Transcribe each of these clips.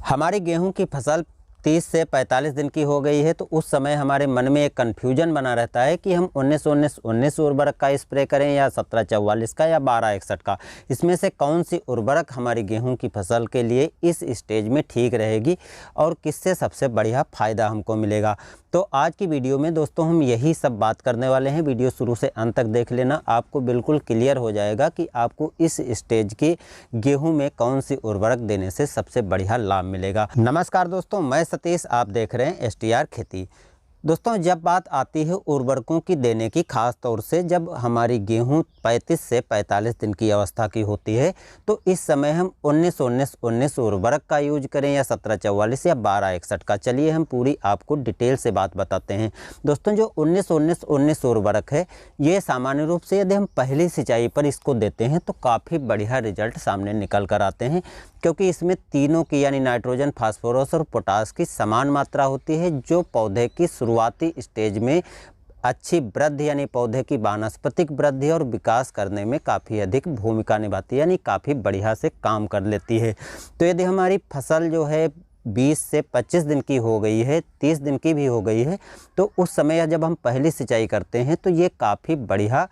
हमारी गेहूं की फसल 30 से 45 दिन की हो गई है, तो उस समय हमारे मन में एक कन्फ्यूजन बना रहता है कि हम 19-19-19 उर्वरक का स्प्रे करें या 17-44 का या 12-61 का। इसमें से कौन सी उर्वरक हमारी गेहूं की फसल के लिए इस स्टेज में ठीक रहेगी और किससे सबसे बढ़िया फ़ायदा हमको मिलेगा। तो आज की वीडियो में दोस्तों हम यही सब बात करने वाले हैं। वीडियो शुरू से अंत तक देख लेना, आपको बिल्कुल क्लियर हो जाएगा कि आपको इस स्टेज की गेहूं में कौन सी उर्वरक देने से सबसे बढ़िया लाभ मिलेगा। नमस्कार दोस्तों, मैं सतीश, आप देख रहे हैं STR खेती। दोस्तों, जब बात आती है उर्वरकों की देने की, ख़ास तौर से जब हमारी गेहूं 35 से 45 दिन की अवस्था की होती है, तो इस समय हम 19-19-19 उर्वरक का यूज करें या 17-44 या 12-61 का। चलिए हम पूरी आपको डिटेल से बात बताते हैं। दोस्तों, जो 19-19-19 उर्वरक है, ये सामान्य रूप से यदि हम पहली सिंचाई पर इसको देते हैं तो काफ़ी बढ़िया रिजल्ट सामने निकल कर आते हैं, क्योंकि इसमें तीनों की यानी नाइट्रोजन, फास्फोरस और पोटास की समान मात्रा होती है, जो पौधे की शुरुआती स्टेज में अच्छी वृद्धि यानी पौधे की वानस्पतिक वृद्धि और विकास करने में काफ़ी अधिक भूमिका निभाती है, यानी काफ़ी बढ़िया से काम कर लेती है। तो यदि हमारी फसल जो है 20 से 25 दिन की हो गई है, 30 दिन की भी हो गई है, तो उस समय जब हम पहली सिंचाई करते हैं तो ये काफ़ी बढ़िया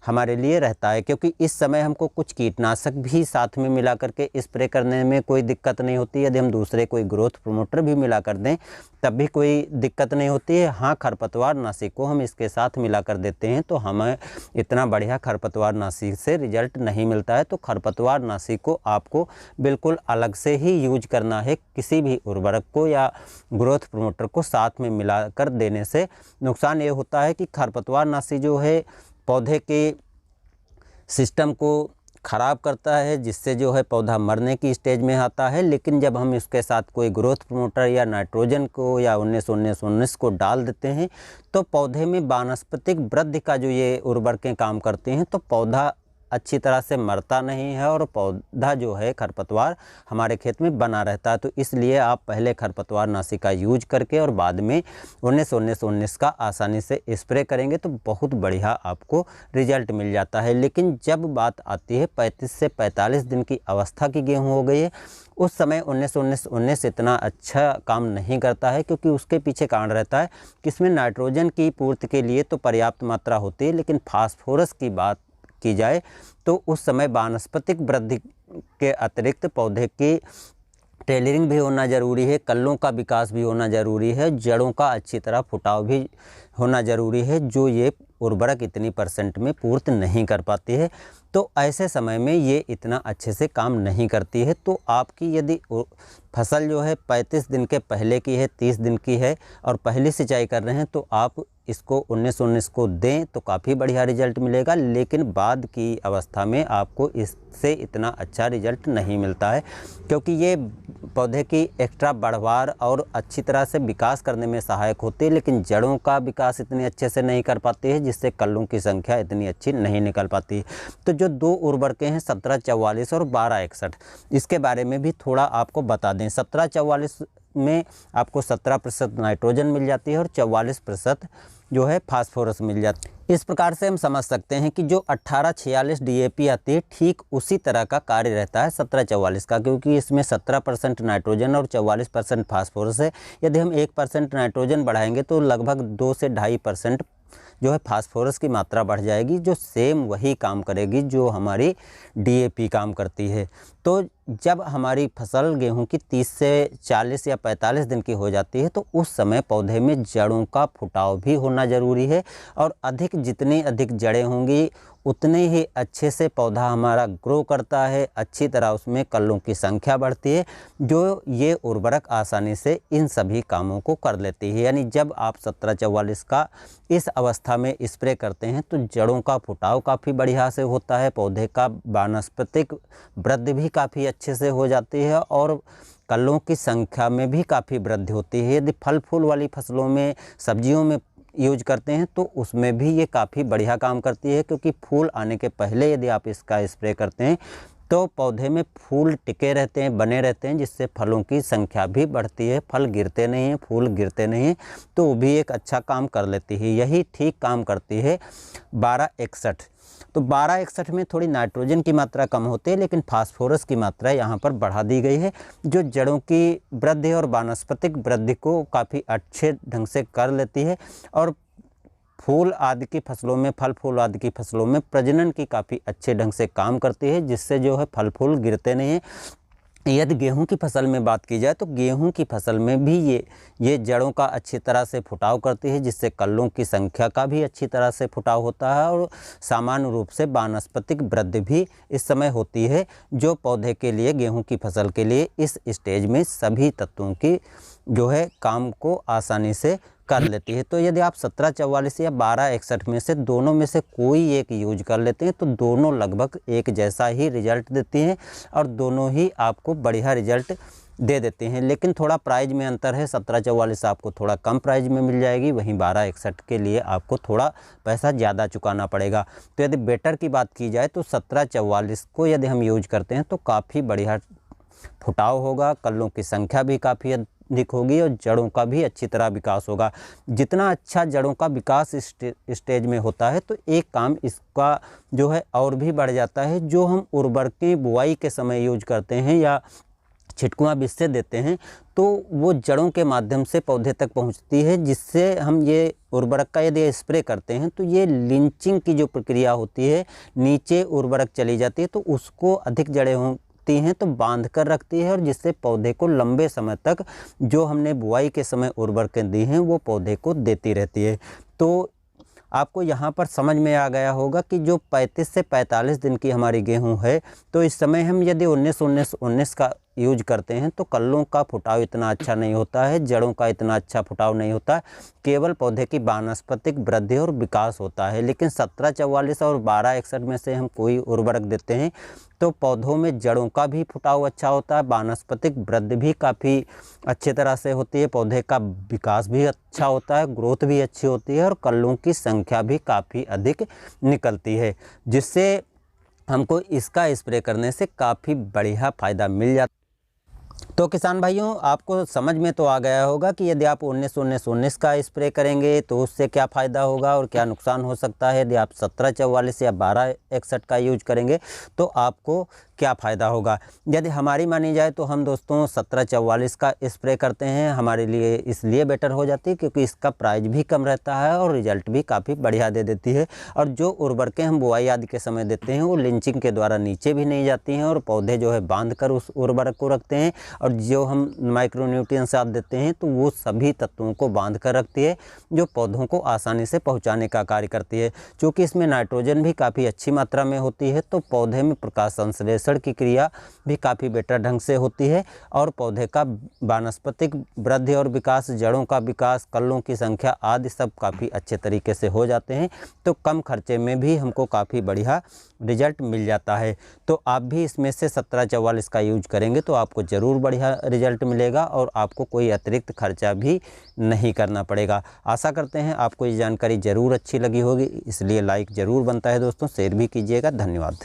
हमारे लिए रहता है, क्योंकि इस समय हमको कुछ कीटनाशक भी साथ में मिला करके स्प्रे करने में कोई दिक्कत नहीं होती। यदि हम दूसरे कोई ग्रोथ प्रमोटर भी मिला कर दें तब भी कोई दिक्कत नहीं होती है। हाँ, खरपतवार नाशी को हम इसके साथ मिला कर देते हैं तो हमें इतना बढ़िया खरपतवार नाशी से रिजल्ट नहीं मिलता है। तो खरपतवार नाशी को आपको बिल्कुल अलग से ही यूज करना है। किसी भी उर्वरक को या ग्रोथ प्रमोटर को साथ में मिला कर देने से नुकसान ये होता है कि खरपतवार नाशी जो है पौधे के सिस्टम को ख़राब करता है, जिससे जो है पौधा मरने की स्टेज में आता है। लेकिन जब हम इसके साथ कोई ग्रोथ प्रमोटर या नाइट्रोजन को या 19-19-19 को डाल देते हैं तो पौधे में वानस्पतिक वृद्धि का जो ये उर्वरकें काम करते हैं, तो पौधा अच्छी तरह से मरता नहीं है और पौधा जो है खरपतवार हमारे खेत में बना रहता है। तो इसलिए आप पहले खरपतवार नाशी का यूज करके और बाद में 19-19-19 का आसानी से स्प्रे करेंगे तो बहुत बढ़िया आपको रिजल्ट मिल जाता है। लेकिन जब बात आती है 35 से 45 दिन की अवस्था की गेहूँ हो गई है, उस समय 19-19-19 इतना अच्छा काम नहीं करता है, क्योंकि उसके पीछे कारण रहता है कि इसमें नाइट्रोजन की पूर्ति के लिए तो पर्याप्त मात्रा होती है, लेकिन फास्फोरस की बात की जाए तो उस समय वानस्पतिक वृद्धि के अतिरिक्त पौधे की टेलरिंग भी होना ज़रूरी है, कल्लों का विकास भी होना ज़रूरी है, जड़ों का अच्छी तरह फुटाव भी होना ज़रूरी है, जो ये उर्वरक इतनी % में पूर्ति नहीं कर पाती है। तो ऐसे समय में ये इतना अच्छे से काम नहीं करती है। तो आपकी यदि फसल जो है 35 दिन के पहले की है, 30 दिन की है और पहली सिंचाई कर रहे हैं, तो आप इसको 19-19 को दें तो काफ़ी बढ़िया रिजल्ट मिलेगा। लेकिन बाद की अवस्था में आपको इससे इतना अच्छा रिजल्ट नहीं मिलता है, क्योंकि ये पौधे की एक्स्ट्रा बढ़वार और अच्छी तरह से विकास करने में सहायक होती है, लेकिन जड़ों का विकास इतने अच्छे से नहीं कर पाती है, जिससे कल्लों की संख्या इतनी अच्छी नहीं निकल पाती। तो जो दो उर्वरकें हैं 17-44 और 12-61, इसके बारे में भी थोड़ा आपको बता दें। 17-44 में आपको 17% नाइट्रोजन मिल जाती है और 44% जो है फास्फोरस मिल जाती है। इस प्रकार से हम समझ सकते हैं कि जो 18-46 DAP आती है, ठीक उसी तरह का कार्य रहता है 17-44 का, क्योंकि इसमें 17% नाइट्रोजन और 44% फास्फोरस है। यदि हम 1% नाइट्रोजन बढ़ाएंगे तो लगभग 2 से 2.5% जो है फास्फोरस की मात्रा बढ़ जाएगी, जो सेम वही काम करेगी जो हमारी DAP काम करती है। तो जब हमारी फसल गेहूं की 30 से 40 या 45 दिन की हो जाती है, तो उस समय पौधे में जड़ों का फुटाव भी होना ज़रूरी है, और जितनी अधिक जड़ें होंगी उतने ही अच्छे से पौधा हमारा ग्रो करता है, अच्छी तरह उसमें कल्लों की संख्या बढ़ती है, जो ये उर्वरक आसानी से इन सभी कामों को कर लेती है। यानी जब आप 17-44 का इस अवस्था में स्प्रे करते हैं तो जड़ों का फुटाव काफ़ी बढ़िया से होता है, पौधे का वानस्पतिक वृद्धि भी काफ़ी अच्छे से हो जाती है और कल्लों की संख्या में भी काफ़ी वृद्धि होती है। यदि फल फूल वाली फसलों में, सब्जियों में यूज करते हैं तो उसमें भी ये काफ़ी बढ़िया काम करती है, क्योंकि फूल आने के पहले यदि आप इसका स्प्रे करते हैं तो पौधे में फूल टिके रहते हैं, बने रहते हैं, जिससे फलों की संख्या भी बढ़ती है, फल गिरते नहीं हैं, फूल गिरते नहीं हैं, तो वो भी एक अच्छा काम कर लेती है। यही ठीक काम करती है 12-61। तो 1261 में थोड़ी नाइट्रोजन की मात्रा कम होती है, लेकिन फास्फोरस की मात्रा यहाँ पर बढ़ा दी गई है, जो जड़ों की वृद्धि और वानस्पतिक वृद्धि को काफ़ी अच्छे ढंग से कर लेती है और फूल आदि की फसलों में, फल फूल आदि की फसलों में प्रजनन की काफ़ी अच्छे ढंग से काम करती है, जिससे जो है फल फूल गिरते नहीं हैं। यदि गेहूं की फसल में बात की जाए तो गेहूं की फसल में भी ये जड़ों का अच्छी तरह से फुटाव करती है, जिससे कल्लों की संख्या का भी अच्छी तरह से फुटाव होता है और सामान्य रूप से वानस्पतिक वृद्धि भी इस समय होती है, जो पौधे के लिए, गेहूं की फसल के लिए इस स्टेज में सभी तत्वों की जो है काम को आसानी से कर लेती है। तो यदि आप 1744 या 1261 में से दोनों में से कोई एक यूज कर लेते हैं तो दोनों लगभग एक जैसा ही रिजल्ट देती हैं और दोनों ही आपको बढ़िया रिजल्ट दे देते हैं। लेकिन थोड़ा प्राइस में अंतर है, 1744 आपको थोड़ा कम प्राइस में मिल जाएगी, वहीं 1261 के लिए आपको थोड़ा पैसा ज़्यादा चुकाना पड़ेगा। तो यदि बेटर की बात की जाए तो 1744 को यदि हम यूज करते हैं तो काफ़ी बढ़िया फुटाव होगा, कल्लों की संख्या भी काफ़ी अधिक होगी और जड़ों का भी अच्छी तरह विकास होगा। जितना अच्छा जड़ों का विकास स्टेज में होता है तो एक काम इसका जो है और भी बढ़ जाता है, जो हम उर्वरक की बुआई के समय यूज करते हैं या छिटकुआ बिस्से देते हैं तो वो जड़ों के माध्यम से पौधे तक पहुंचती है, जिससे हम ये उर्वरक का यदि स्प्रे करते हैं तो ये लिंचिंग की जो प्रक्रिया होती है, नीचे उर्वरक चली जाती है तो उसको अधिक जड़ें हैं तो बांध कर रखती है और जिससे पौधे को लंबे समय तक जो हमने बुआई के समय उर्वरकें दी हैं वो पौधे को देती रहती है। तो आपको यहाँ पर समझ में आ गया होगा कि जो 35 से 45 दिन की हमारी गेहूँ है तो इस समय हम यदि 19-19-19 का यूज करते हैं तो कल्लों का फुटाव इतना अच्छा नहीं होता है, जड़ों का इतना अच्छा फुटाव नहीं होता है, केवल पौधे की वानस्पतिक वृद्धि और विकास होता है। लेकिन 1744 और 1261 में से हम कोई उर्वरक देते हैं तो पौधों में जड़ों का भी फुटाव अच्छा होता है, वानस्पतिक वृद्धि भी काफ़ी अच्छी तरह से होती है, पौधे का विकास भी अच्छा होता है, ग्रोथ भी अच्छी होती है और कल्लों की संख्या भी काफ़ी अधिक निकलती है, जिससे हमको इसका स्प्रे करने से काफ़ी बढ़िया फ़ायदा मिल जाता है। तो किसान भाइयों, आपको समझ में तो आ गया होगा कि यदि आप 19-19-19 का स्प्रे करेंगे तो उससे क्या फ़ायदा होगा और क्या नुकसान हो सकता है। यदि आप 1744 या 1261 का यूज करेंगे तो आपको क्या फ़ायदा होगा। यदि हमारी मानी जाए तो हम दोस्तों 1744 का स्प्रे करते हैं, हमारे लिए इसलिए बेटर हो जाती है क्योंकि इसका प्राइस भी कम रहता है और रिज़ल्ट भी काफ़ी बढ़िया दे देती है। और जो उर्वरकें हम बुआई आदि के समय देते हैं वो लिंचिंग के द्वारा नीचे भी नहीं जाती हैं और पौधे जो है बांध कर उस उर्वरक को रखते हैं और जो हम माइक्रो न्यूट्रिएंट्स आप देते हैं तो वो सभी तत्वों को बांध कर रखती है, जो पौधों को आसानी से पहुंचाने का कार्य करती है। चूँकि इसमें नाइट्रोजन भी काफ़ी अच्छी मात्रा में होती है तो पौधे में प्रकाश संश्लेषण की क्रिया भी काफ़ी बेटर ढंग से होती है और पौधे का वानस्पतिक वृद्धि और विकास, जड़ों का विकास, कल्लों की संख्या आदि सब काफ़ी अच्छे तरीके से हो जाते हैं। तो कम खर्चे में भी हमको काफ़ी बढ़िया रिजल्ट मिल जाता है। तो आप भी इसमें से 1744 का यूज करेंगे तो आपको ज़रूर बढ़िया रिजल्ट मिलेगा और आपको कोई अतिरिक्त खर्चा भी नहीं करना पड़ेगा। आशा करते हैं आपको ये जानकारी ज़रूर अच्छी लगी होगी, इसलिए लाइक ज़रूर बनता है दोस्तों, शेयर भी कीजिएगा। धन्यवाद।